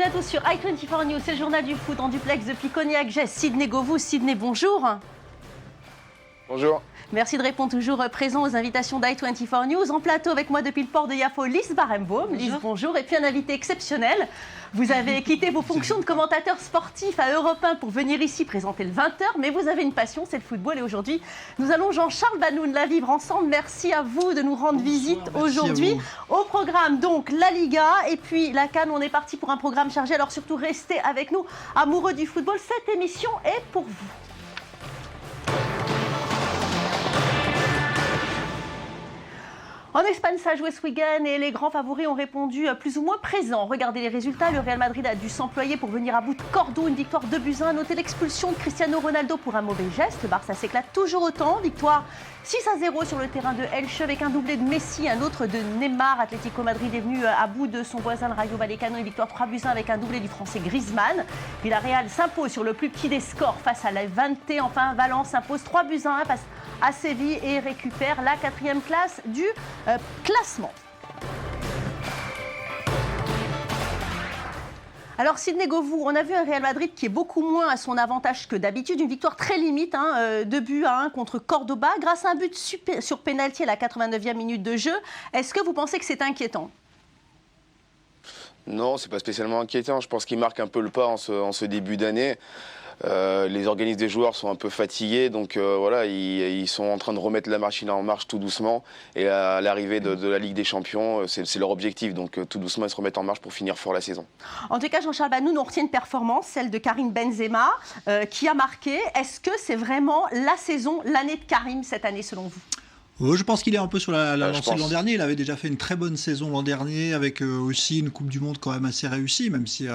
Bienvenue à tous sur i24 News, c'est le journal du foot en duplex depuis Cognac-Gess. Sidney Govou. Sidney, bonjour. Bonjour. Merci de répondre toujours présent aux invitations d'i24 News. En plateau avec moi depuis le port de Yafo, Lise Barenbaum. Lise, bonjour. Et puis un invité exceptionnel. Vous avez quitté vos fonctions de commentateur sportif à Europe 1 pour venir ici présenter le 20h, mais vous avez une passion, c'est le football. Et aujourd'hui, nous allons, Jean-Charles Banoun, la vivre ensemble. Merci à vous de nous rendre visite aujourd'hui. Au programme, donc, la Liga et puis la CAN. On est parti pour un programme chargé. Alors surtout, restez avec nous, amoureux du football. Cette émission est pour vous. En Espagne, ça a joué ce week-end et les grands favoris ont répondu plus ou moins présents. Regardez les résultats, le Real Madrid a dû s'employer pour venir à bout de Cordoue, une victoire 2-1. Notez l'expulsion de Cristiano Ronaldo pour un mauvais geste. Le Barça s'éclate toujours autant. Victoire 6-0 sur le terrain de Elche avec un doublé de Messi, un autre de Neymar. Atlético Madrid est venu à bout de son voisin le Rayo Vallecano, une victoire 3-1 avec un doublé du français Griezmann. Villarreal s'impose sur le plus petit des scores face à la Levante. Enfin, Valence s'impose 3-1 face à Séville et récupère la 4e place du classement. Alors Sidney Govou, on a vu un Real Madrid qui est beaucoup moins à son avantage que d'habitude. Une victoire très limite, 2-1 contre Cordoba, grâce à un but sur pénalty à la 89e minute de jeu. Est-ce que vous pensez que c'est inquiétant ? Non, c'est pas spécialement inquiétant. Je pense qu'il marque un peu le pas en ce début d'année. Les organismes des joueurs sont un peu fatigués, donc voilà, ils sont en train de remettre la machine en marche tout doucement. Et à l'arrivée de la Ligue des Champions, c'est leur objectif. Donc tout doucement, ils se remettent en marche pour finir fort la saison. En tout cas, Jean-Charles Banoun, on retient une performance, celle de Karim Benzema, qui a marqué. Est-ce que c'est vraiment la saison, l'année de Karim cette année, selon vous ? Je pense qu'il est un peu sur la lancée de l'an dernier. Il avait déjà fait une très bonne saison l'an dernier avec aussi une Coupe du Monde quand même assez réussie, même si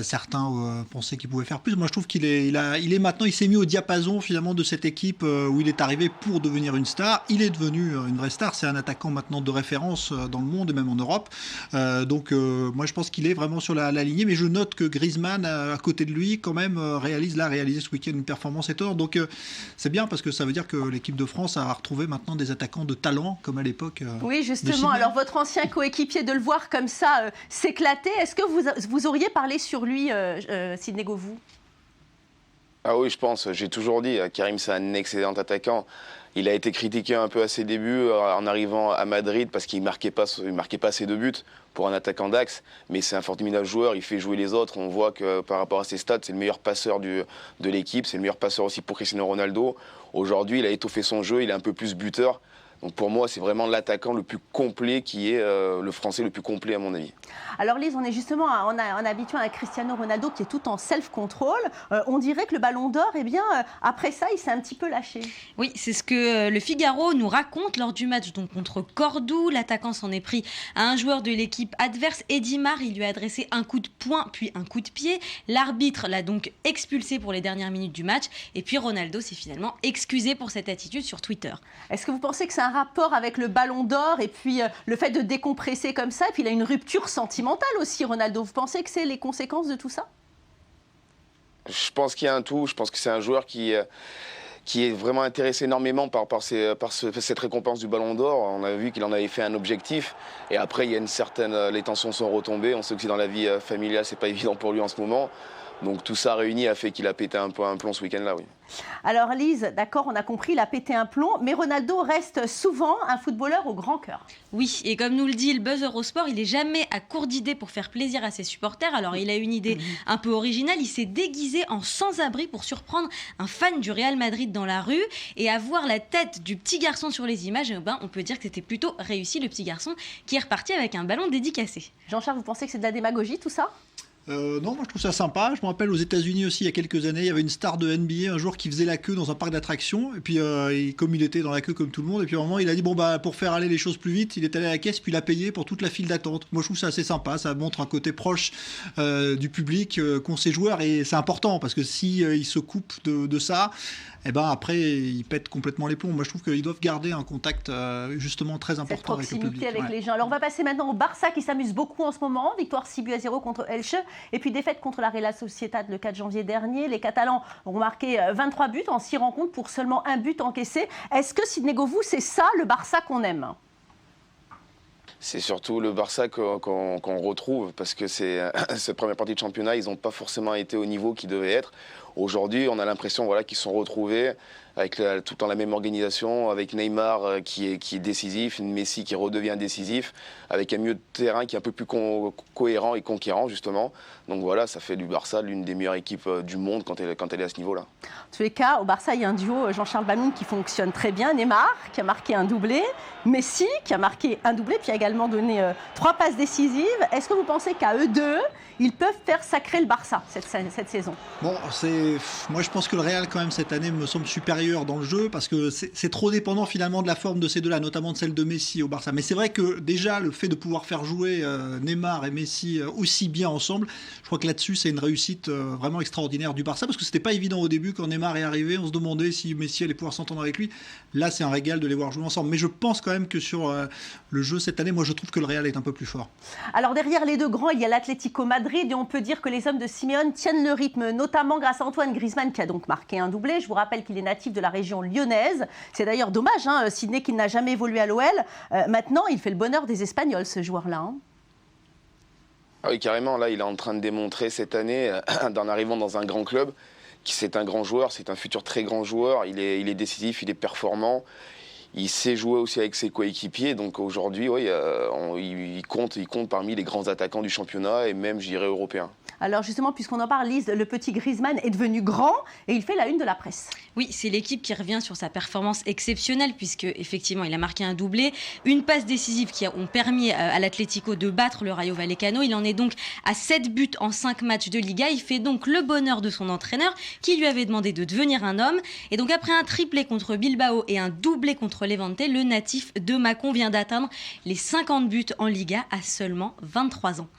certains pensaient qu'il pouvait faire plus. Moi, je trouve qu'il est maintenant, il s'est mis au diapason finalement de cette équipe où il est arrivé pour devenir une star. Il est devenu une vraie star. C'est un attaquant maintenant de référence dans le monde et même en Europe. Moi, je pense qu'il est vraiment sur la lignée. Mais je note que Griezmann, à côté de lui, quand même, réalisé ce week-end une performance étonnante. Donc, c'est bien parce que ça veut dire que l'équipe de France a retrouvé maintenant des attaquants de talent comme à l'époque. Oui, justement. Alors votre ancien coéquipier, de le voir comme ça s'éclater, est-ce que vous auriez parlé sur lui, Sidney Govou ? Ah oui, je pense. J'ai toujours dit, Karim, c'est un excellent attaquant. Il a été critiqué un peu à ses débuts en arrivant à Madrid parce qu'il marquait pas assez de buts pour un attaquant d'axe. Mais c'est un formidable joueur, il fait jouer les autres. On voit que par rapport à ses stats, c'est le meilleur passeur de l'équipe. C'est le meilleur passeur aussi pour Cristiano Ronaldo. Aujourd'hui, il a étoffé son jeu, il est un peu plus buteur. Donc pour moi, c'est vraiment l'attaquant le plus complet qui est le Français le plus complet à mon avis. Alors Lise, on est justement habitué à un Cristiano Ronaldo qui est tout en self-control. On dirait que le Ballon d'Or, après ça, il s'est un petit peu lâché. Oui, c'est ce que le Figaro nous raconte lors du match donc, contre Cordoue. L'attaquant s'en est pris à un joueur de l'équipe adverse, Edimar. Il lui a adressé un coup de poing puis un coup de pied. L'arbitre l'a donc expulsé pour les dernières minutes du match. Et puis Ronaldo s'est finalement excusé pour cette attitude sur Twitter. Est-ce que vous pensez que c'est un rapport avec le Ballon d'Or et puis le fait de décompresser comme ça, et puis il a une rupture sentimentale aussi, Ronaldo. Vous pensez que c'est les conséquences de tout ça ? Je pense qu'il y a un tout. Je pense que c'est un joueur qui est vraiment intéressé énormément par cette récompense du Ballon d'Or. On a vu qu'il en avait fait un objectif. Et après, il y a les tensions sont retombées. On sait que dans la vie familiale, c'est pas évident pour lui en ce moment. Donc tout ça réuni a fait qu'il a pété un peu un plomb ce week-end-là, oui. Alors Lise, d'accord, on a compris, il a pété un plomb, mais Ronaldo reste souvent un footballeur au grand cœur. Oui, et comme nous le dit le Buzz Eurosport, il n'est jamais à court d'idées pour faire plaisir à ses supporters. Alors il a une idée un peu originale, il s'est déguisé en sans-abri pour surprendre un fan du Real Madrid dans la rue. Et à voir la tête du petit garçon sur les images, on peut dire que c'était plutôt réussi, le petit garçon qui est reparti avec un ballon dédicacé. Jean-Charles, vous pensez que c'est de la démagogie tout ça ? Non, moi je trouve ça sympa. Je me rappelle aux États-Unis aussi, il y a quelques années, il y avait une star de NBA un jour qui faisait la queue dans un parc d'attractions. Et puis, comme il était dans la queue comme tout le monde, et puis à un moment, il a dit pour faire aller les choses plus vite, il est allé à la caisse, puis il a payé pour toute la file d'attente. Moi je trouve ça assez sympa. Ça montre un côté proche du public qu'ont ces joueurs. Et c'est important parce que si ils se coupent de ça, après ils pètent complètement les plombs. Moi je trouve qu'ils doivent garder un contact justement très important avec le public. Avec les gens. Alors on va passer maintenant au Barça qui s'amuse beaucoup en ce moment. Victoire 6-0 contre Elche. Et puis défaite contre la Real Sociedad le 4 janvier dernier. Les Catalans ont marqué 23 buts en 6 rencontres pour seulement un but encaissé. Est-ce que, Sidney Govou, c'est ça le Barça qu'on aime ? C'est surtout le Barça qu'on retrouve, parce que cette première partie de championnat, ils n'ont pas forcément été au niveau qu'ils devaient être. Aujourd'hui, on a l'impression qu'ils se sont retrouvés avec tout le temps la même organisation, avec Neymar qui est décisif, Messi qui redevient décisif, avec un milieu de terrain qui est un peu plus cohérent et conquérant justement. Donc voilà, ça fait du Barça l'une des meilleures équipes du monde quand elle est à ce niveau-là. En tous les cas, au Barça, il y a un duo Jean-Charles Banoun qui fonctionne très bien. Neymar qui a marqué un doublé, Messi qui a marqué un doublé, puis a également donné 3 passes décisives. Est-ce que vous pensez qu'à eux deux, ils peuvent faire sacrer le Barça cette saison? Bon, moi je pense que le Real quand même cette année me semble supérieur dans le jeu parce que c'est trop dépendant finalement de la forme de ces deux-là, notamment de celle de Messi au Barça. Mais c'est vrai que déjà le fait de pouvoir faire jouer Neymar et Messi aussi bien ensemble, je crois que là-dessus c'est une réussite vraiment extraordinaire du Barça parce que c'était pas évident au début quand Neymar est arrivé, on se demandait si Messi allait pouvoir s'entendre avec lui. Là c'est un régal de les voir jouer ensemble. Mais je pense quand même que sur le jeu cette année, moi je trouve que le Real est un peu plus fort. Alors derrière les deux grands, il y a l'Atlético Madrid et on peut dire que les hommes de Simeone tiennent le rythme, notamment grâce à Antoine Griezmann qui a donc marqué un doublé. Je vous rappelle qu'il est natif de la région lyonnaise. C'est d'ailleurs dommage, Sidney qui n'a jamais évolué à l'OL. Maintenant, il fait le bonheur des Espagnols, ce joueur-là. Ah oui, carrément. Là, il est en train de démontrer cette année, en arrivant dans un grand club, que c'est un grand joueur, c'est un futur très grand joueur. Il est décisif, il est performant. Il sait jouer aussi avec ses coéquipiers. Donc aujourd'hui, il compte parmi les grands attaquants du championnat et même, je dirais, européen. Alors justement, puisqu'on en parle, Lise, le petit Griezmann est devenu grand et il fait la une de la presse. Oui, c'est l'équipe qui revient sur sa performance exceptionnelle puisque effectivement, il a marqué un doublé, une passe décisive qui ont permis à l'Atlético de battre le Rayo Vallecano. Il en est donc à 7 buts en 5 matchs de Liga. Il fait donc le bonheur de son entraîneur qui lui avait demandé de devenir un homme. Et donc après un triplé contre Bilbao et un doublé contre Levante, le natif de Mâcon vient d'atteindre les 50 buts en Liga à seulement 23 ans.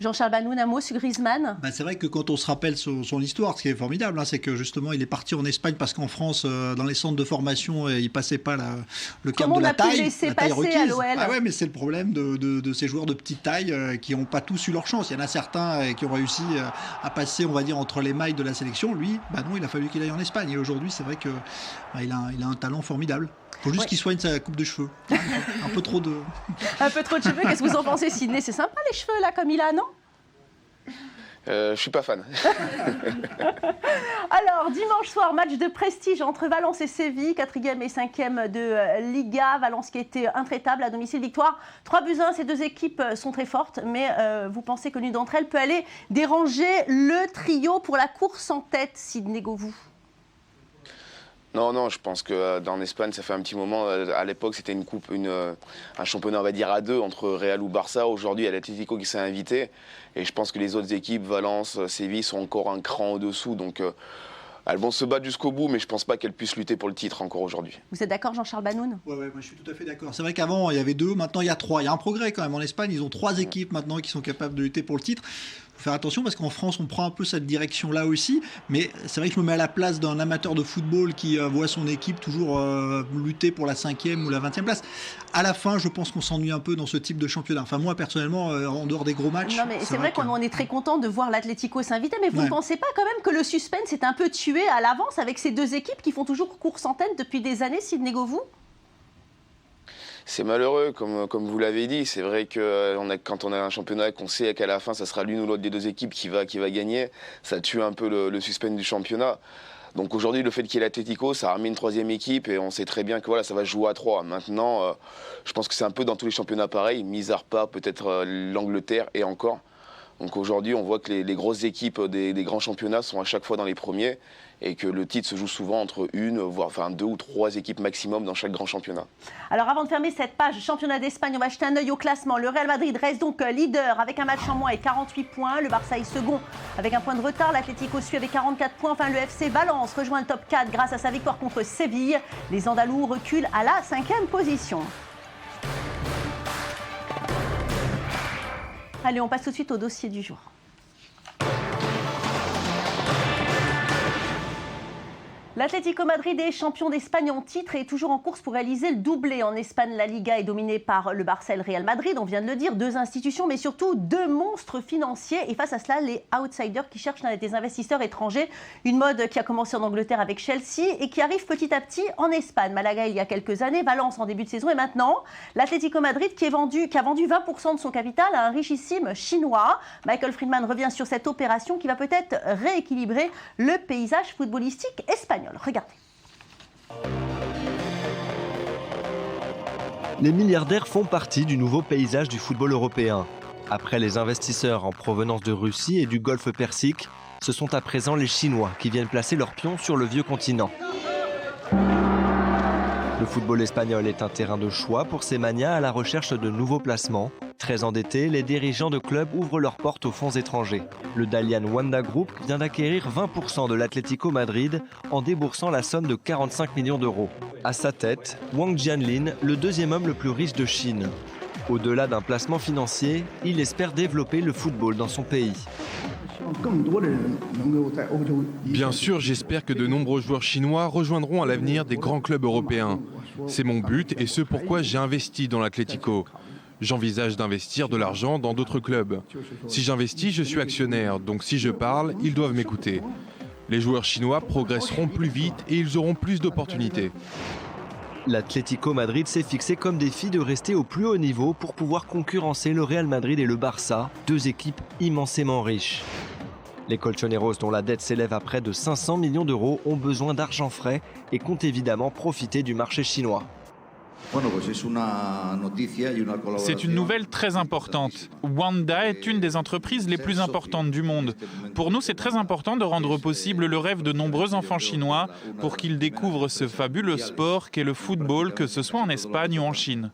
Jean-Charles Banoun, un mot sur Griezmann? C'est vrai que quand on se rappelle son histoire, ce qui est formidable, c'est que justement il est parti en Espagne parce qu'en France, dans les centres de formation, il passait pas le cap de la taille. Comment on a pu laisser passer à l'OL? Ah ouais, mais c'est le problème de ces joueurs de petite taille qui n'ont pas tous eu leur chance. Il y en a certains qui ont réussi à passer, on va dire, entre les mailles de la sélection. Lui, non, il a fallu qu'il aille en Espagne. Et aujourd'hui, c'est vrai que il a un talent formidable. Il faut juste qu'il soigne sa coupe de cheveux. Un peu trop de cheveux. Qu'est-ce que vous en pensez, Sidney? C'est sympa les cheveux là comme il a, non? Je suis pas fan. Alors, dimanche soir, match de prestige entre Valence et Séville, 4e et 5e de Liga. Valence qui était intraitable à domicile, victoire 3-1. Ces deux équipes sont très fortes, mais vous pensez que l'une d'entre elles peut aller déranger le trio pour la course en tête, Sidney Govou? Non, je pense que dans l'Espagne, ça fait un petit moment. À l'époque, c'était un championnat, on va dire, à deux entre Real ou Barça. Aujourd'hui, il y a l'Atlético qui s'est invité. Et je pense que les autres équipes, Valence, Séville, sont encore un cran au-dessous. Donc, elles vont se battre jusqu'au bout, mais je ne pense pas qu'elles puissent lutter pour le titre encore aujourd'hui. Vous êtes d'accord, Jean-Charles Banoun? Ouais, moi je suis tout à fait d'accord. C'est vrai qu'avant, il y avait 2, maintenant il y a 3. Il y a un progrès quand même. En Espagne, ils ont 3 équipes maintenant qui sont capables de lutter pour le titre. Il faut faire attention parce qu'en France, on prend un peu cette direction-là aussi. Mais c'est vrai que je me mets à la place d'un amateur de football qui voit son équipe toujours lutter pour la 5e ou la 20e place. À la fin, je pense qu'on s'ennuie un peu dans ce type de championnat. Enfin, moi, personnellement, en dehors des gros matchs... Non, mais c'est vrai qu'on est très content de voir l'Atlético s'inviter. Mais vous ne pensez pas quand même que le suspense est un peu tué à l'avance avec ces deux équipes qui font toujours course en tête depuis des années, Sidney Govou? C'est malheureux, comme vous l'avez dit. C'est vrai que quand on a un championnat, qu'on sait qu'à la fin, ça sera l'une ou l'autre des deux équipes qui va gagner, ça tue un peu le suspense du championnat. Donc aujourd'hui, le fait qu'il y ait l'Atlético, ça a remis une 3e équipe et on sait très bien que ça va jouer à 3. Maintenant, je pense que c'est un peu dans tous les championnats pareil, mis à part peut-être l'Angleterre et encore. Donc aujourd'hui, on voit que les grosses équipes des grands championnats sont à chaque fois dans les premiers et que le titre se joue souvent entre 2 ou 3 équipes maximum dans chaque grand championnat. Alors avant de fermer cette page championnat d'Espagne, on va jeter un œil au classement. Le Real Madrid reste donc leader avec un match en moins et 48 points. Le Barça est second avec un point de retard. L'Atlético suit avec 44 points. Enfin, le FC Valence rejoint le top 4 grâce à sa victoire contre Séville. Les Andalous reculent à la 5e position. Allez, on passe tout de suite au dossier du jour. L'Atlético Madrid est champion d'Espagne en titre et est toujours en course pour réaliser le doublé. En Espagne, la Liga est dominée par le Barça et le Real Madrid, on vient de le dire, 2 institutions mais surtout 2 monstres financiers. Et face à cela, les outsiders qui cherchent des investisseurs étrangers. Une mode qui a commencé en Angleterre avec Chelsea et qui arrive petit à petit en Espagne. Malaga il y a quelques années, Valence en début de saison et maintenant l'Atlético Madrid qui a vendu 20% de son capital à un richissime chinois. Michael Friedman revient sur cette opération qui va peut-être rééquilibrer le paysage footballistique espagnol. Regardez. Les milliardaires font partie du nouveau paysage du football européen. Après les investisseurs en provenance de Russie et du Golfe Persique, ce sont à présent les Chinois qui viennent placer leurs pions sur le vieux continent. Le football espagnol est un terrain de choix pour ces manias à la recherche de nouveaux placements. Très endettés, les dirigeants de clubs ouvrent leurs portes aux fonds étrangers. Le Dalian Wanda Group vient d'acquérir 20% de l'Atlético Madrid en déboursant la somme de 45 millions d'euros. À sa tête, Wang Jianlin, le 2e homme le plus riche de Chine. Au-delà d'un placement financier, il espère développer le football dans son pays. Bien sûr, j'espère que de nombreux joueurs chinois rejoindront à l'avenir des grands clubs européens. C'est mon but et ce pourquoi j'ai investi dans l'Atlético. J'envisage d'investir de l'argent dans d'autres clubs. Si j'investis, je suis actionnaire, donc si je parle, ils doivent m'écouter. Les joueurs chinois progresseront plus vite et ils auront plus d'opportunités. L'Atlético Madrid s'est fixé comme défi de rester au plus haut niveau pour pouvoir concurrencer le Real Madrid et le Barça, 2 équipes immensément riches. Les Colchoneros, dont la dette s'élève à près de 500 millions d'euros, ont besoin d'argent frais et comptent évidemment profiter du marché chinois. C'est une nouvelle très importante. Wanda est une des entreprises les plus importantes du monde. Pour nous, c'est très important de rendre possible le rêve de nombreux enfants chinois pour qu'ils découvrent ce fabuleux sport qu'est le football, que ce soit en Espagne ou en Chine.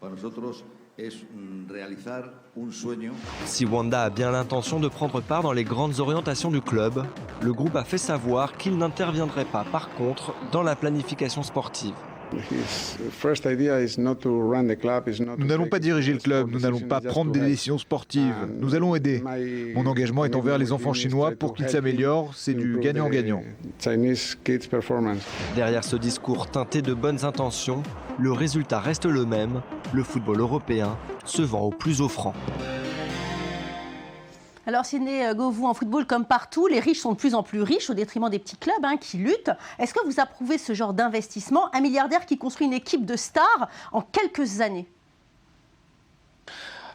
Si Wanda a bien l'intention de prendre part dans les grandes orientations du club, le groupe a fait savoir qu'il n'interviendrait pas par contre dans la planification sportive. Nous n'allons pas diriger le club, nous n'allons pas prendre des décisions sportives, nous allons aider. Mon engagement est envers les enfants chinois pour qu'ils s'améliorent, c'est du gagnant-gagnant. Derrière ce discours teinté de bonnes intentions, le résultat reste le même, le football européen se vend au plus offrant. Alors Sidney Govou, en football comme partout, les riches sont de plus en plus riches au détriment des petits clubs qui luttent. Est-ce que vous approuvez ce genre d'investissement? Un milliardaire qui construit une équipe de stars en quelques années?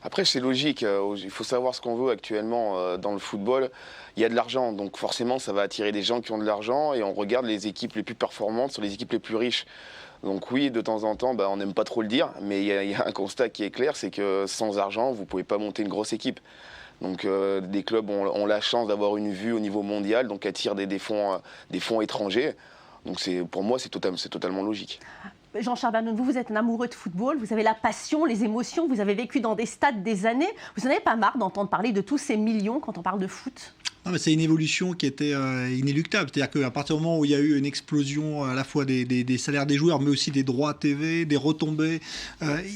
Après, c'est logique. Il faut savoir ce qu'on veut actuellement dans le football. Il y a de l'argent, donc forcément, ça va attirer des gens qui ont de l'argent et on regarde les équipes les plus performantes sur les équipes les plus riches. Donc oui, de temps en temps, on n'aime pas trop le dire, mais il y a un constat qui est clair, c'est que sans argent, vous ne pouvez pas monter une grosse équipe. Donc des clubs ont la chance d'avoir une vue au niveau mondial, donc attirent des fonds étrangers. Donc pour moi, c'est totalement logique. Jean-Charles Banoun, vous êtes un amoureux de football, vous avez la passion, les émotions, vous avez vécu dans des stades des années. Vous n'en avez pas marre d'entendre parler de tous ces millions quand on parle de foot? Non, mais c'est une évolution qui était inéluctable. C'est-à-dire qu'à partir du moment où il y a eu une explosion à la fois des salaires des joueurs, mais aussi des droits TV, des retombées,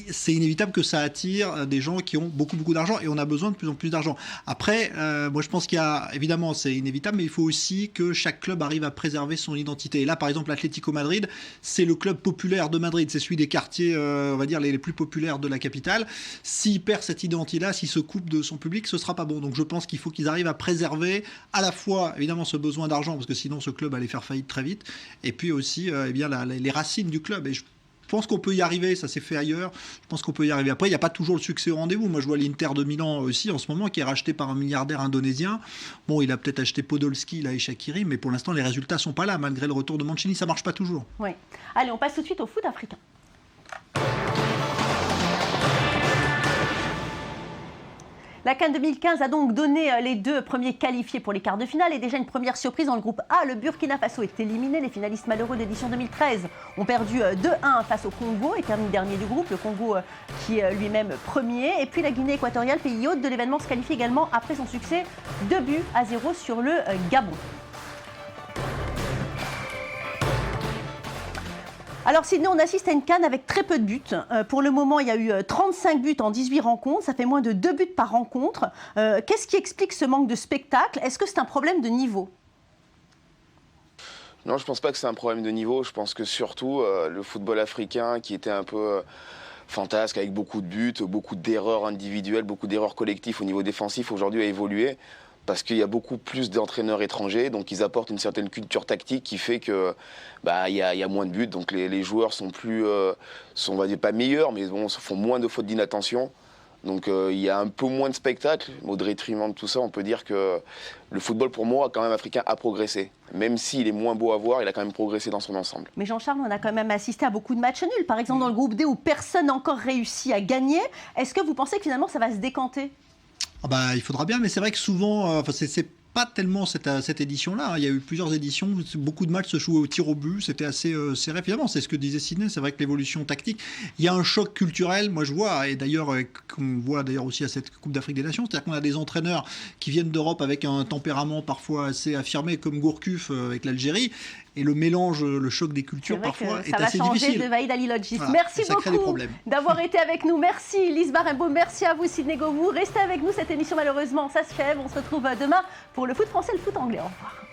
c'est inévitable que ça attire des gens qui ont beaucoup d'argent et on a besoin de plus en plus d'argent. Après, moi je pense qu'il y a, évidemment c'est inévitable, mais il faut aussi que chaque club arrive à préserver son identité. Et là, par exemple, l'Atlético Madrid, c'est le club populaire de Madrid, c'est celui des quartiers, on va dire, les plus populaires de la capitale. S'il perd cette identité-là, s'il se coupe de son public, ce sera pas bon. Donc je pense qu'il faut qu'ils arrivent à préserver à la fois évidemment ce besoin d'argent parce que sinon ce club allait faire faillite très vite et puis aussi les racines du club et je pense qu'on peut y arriver, ça s'est fait ailleurs, je pense qu'on peut y arriver. Après il n'y a pas toujours le succès au rendez-vous, moi je vois l'Inter de Milan aussi en ce moment qui est racheté par un milliardaire indonésien. Bon, il a peut-être acheté Podolski là, et Shaqiri, mais pour l'instant les résultats sont pas là malgré le retour de Mancini, ça marche pas toujours. Oui. Allez, on passe tout de suite au foot africain. La CAN 2015 a donc donné les 2 premiers qualifiés pour les quarts de finale et déjà une première surprise dans le groupe A. Le Burkina Faso est éliminé. Les finalistes malheureux d'édition 2013 ont perdu 2-1 face au Congo et termine dernier du groupe. Le Congo qui est lui-même premier. Et puis la Guinée équatoriale, pays hôte de l'événement, se qualifie également après son succès 2-0 sur le Gabon. Alors Sidney, on assiste à une CAN avec très peu de buts. Pour le moment, il y a eu 35 buts en 18 rencontres. Ça fait moins de 2 buts par rencontre. Qu'est-ce qui explique ce manque de spectacle? Est-ce que c'est un problème de niveau? Non, je pense pas que c'est un problème de niveau. Je pense que surtout le football africain qui était un peu fantasque avec beaucoup de buts, beaucoup d'erreurs individuelles, beaucoup d'erreurs collectives au niveau défensif aujourd'hui a évolué parce qu'il y a beaucoup plus d'entraîneurs étrangers, donc ils apportent une certaine culture tactique qui fait que y a moins de buts, donc les joueurs sont plus, on va dire pas meilleurs, mais bon, font moins de fautes d'inattention. Donc il y a un peu moins de spectacle. Au détriment de tout ça, on peut dire que le football, pour moi, quand même africain, a progressé. Même s'il est moins beau à voir, il a quand même progressé dans son ensemble. Mais Jean-Charles, on a quand même assisté à beaucoup de matchs nuls. Par exemple, dans le groupe D, où personne n'a encore réussi à gagner. Est-ce que vous pensez que finalement, ça va se décanter ? Il faudra bien, mais c'est vrai que souvent, c'est pas tellement cette édition-là. Il y a eu plusieurs éditions, beaucoup de matchs se jouaient au tir au but, c'était assez serré. Finalement, c'est ce que disait Sidney, c'est vrai que l'évolution tactique, il y a un choc culturel, moi je vois, et d'ailleurs, qu'on voit d'ailleurs aussi à cette Coupe d'Afrique des Nations, c'est-à-dire qu'on a des entraîneurs qui viennent d'Europe avec un tempérament parfois assez affirmé, comme Gourcuff avec l'Algérie, et le mélange, le choc des cultures parfois est assez difficile. Ça va changer de Vahid Halilhodji. Voilà, merci beaucoup d'avoir été avec nous. Merci Lise Barimbaud, merci à vous Sidney Govou. Restez avec nous, cette émission malheureusement s'achève. On se retrouve demain pour le foot français et le foot anglais. Au revoir.